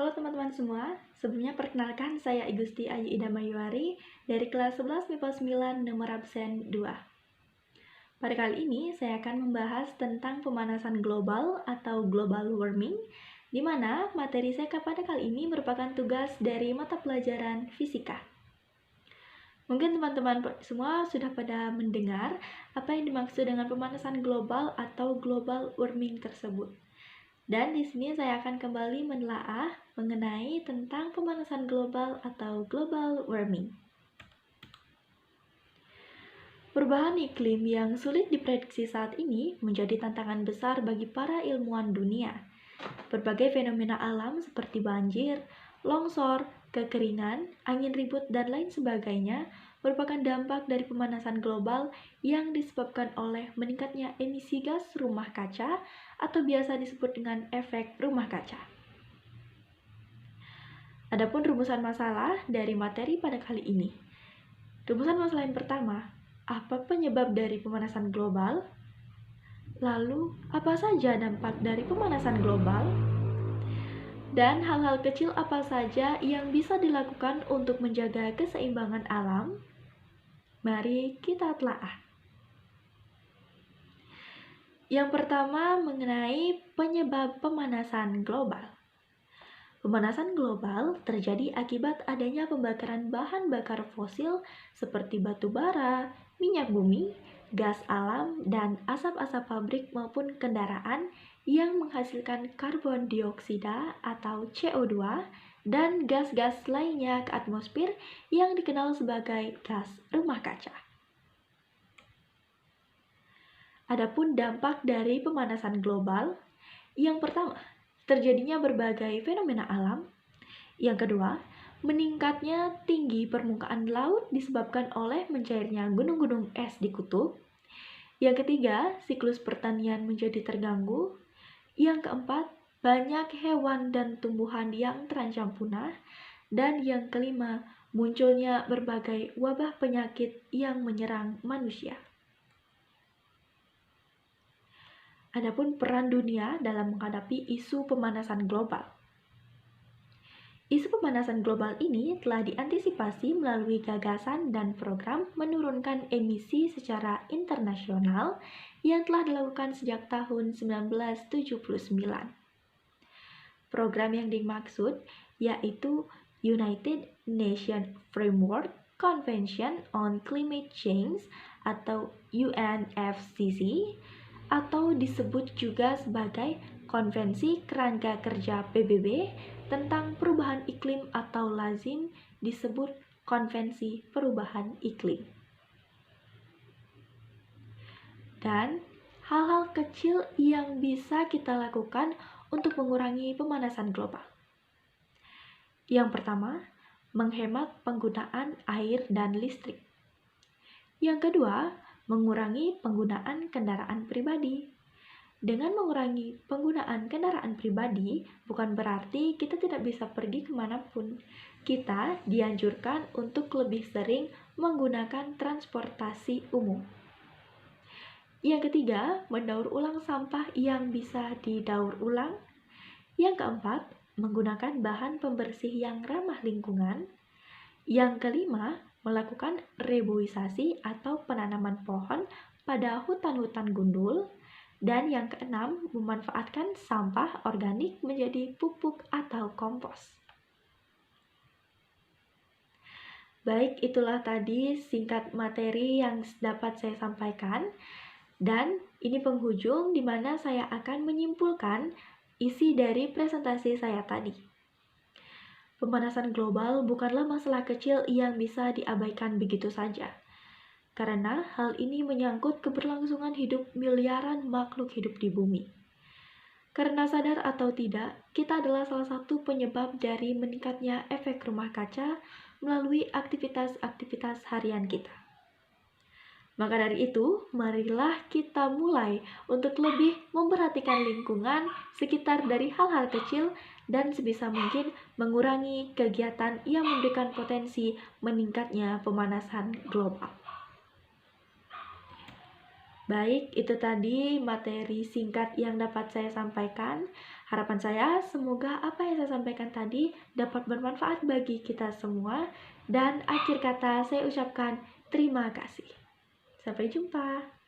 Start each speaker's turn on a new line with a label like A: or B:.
A: Halo teman-teman semua, sebelumnya perkenalkan saya Igusti Ayu Ida Mayuari dari kelas 11 MIPA 9 nomor absen 2. Pada kali ini saya akan membahas tentang pemanasan global atau global warming, di mana materi saya pada kali ini merupakan tugas dari mata pelajaran fisika. Mungkin teman-teman semua sudah pada mendengar apa yang dimaksud dengan pemanasan global atau global warming tersebut. Dan di sini saya akan kembali menelaah mengenai tentang pemanasan global atau global warming. Perubahan iklim yang sulit diprediksi saat ini menjadi tantangan besar bagi para ilmuwan dunia. Berbagai fenomena alam seperti banjir, longsor, kekeringan, angin ribut, dan lain sebagainya merupakan dampak dari pemanasan global yang disebabkan oleh meningkatnya emisi gas rumah kaca atau biasa disebut dengan efek rumah kaca. Adapun rumusan masalah dari materi pada kali ini. Rumusan masalah yang pertama, apa penyebab dari pemanasan global? Lalu, apa saja dampak dari pemanasan global? Dan hal-hal kecil apa saja yang bisa dilakukan untuk menjaga keseimbangan alam? Mari kita telaah. Yang pertama mengenai penyebab pemanasan global. Pemanasan global terjadi akibat adanya pembakaran bahan bakar fosil seperti batu bara, minyak bumi, gas alam, dan asap-asap pabrik maupun kendaraan yang menghasilkan karbon dioksida atau CO2 dan gas-gas lainnya ke atmosfer yang dikenal sebagai gas rumah kaca. Adapun dampak dari pemanasan global, yang pertama, terjadinya berbagai fenomena alam. Yang kedua, meningkatnya tinggi permukaan laut disebabkan oleh mencairnya gunung-gunung es di kutub. Yang ketiga, siklus pertanian menjadi terganggu. Yang keempat, banyak hewan dan tumbuhan yang terancam punah. Dan yang kelima, munculnya berbagai wabah penyakit yang menyerang manusia. Adapun peran dunia dalam menghadapi isu pemanasan global. Isu pemanasan global ini telah diantisipasi melalui gagasan dan program menurunkan emisi secara internasional yang telah dilakukan sejak tahun 1979. Program yang dimaksud yaitu United Nations Framework Convention on Climate Change atau UNFCCC atau disebut juga sebagai Konvensi Kerangka Kerja PBB tentang Perubahan Iklim atau lazim disebut Konvensi Perubahan Iklim. Dan hal-hal kecil yang bisa kita lakukan untuk mengurangi pemanasan global. Yang pertama, menghemat penggunaan air dan listrik. Yang kedua, mengurangi penggunaan kendaraan pribadi. Dengan mengurangi penggunaan kendaraan pribadi, bukan berarti kita tidak bisa pergi kemanapun. Kita dianjurkan untuk lebih sering menggunakan transportasi umum. Yang ketiga, mendaur ulang sampah yang bisa didaur ulang. Yang keempat, menggunakan bahan pembersih yang ramah lingkungan. Yang kelima, melakukan reboisasi atau penanaman pohon pada hutan-hutan gundul. Dan yang keenam, memanfaatkan sampah organik menjadi pupuk atau kompos. Baik, itulah tadi singkat materi yang dapat saya sampaikan. Dan ini penghujung di mana saya akan menyimpulkan isi dari presentasi saya tadi. Pemanasan global bukanlah masalah kecil yang bisa diabaikan begitu saja. Karena hal ini menyangkut keberlangsungan hidup miliaran makhluk hidup di bumi. Karena sadar atau tidak, kita adalah salah satu penyebab dari meningkatnya efek rumah kaca melalui aktivitas-aktivitas harian kita. Maka dari itu, marilah kita mulai untuk lebih memperhatikan lingkungan sekitar dari hal-hal kecil dan sebisa mungkin mengurangi kegiatan yang memberikan potensi meningkatnya pemanasan global. Baik, itu tadi materi singkat yang dapat saya sampaikan. Harapan saya semoga apa yang saya sampaikan tadi dapat bermanfaat bagi kita semua. Dan akhir kata saya ucapkan terima kasih. Sampai jumpa.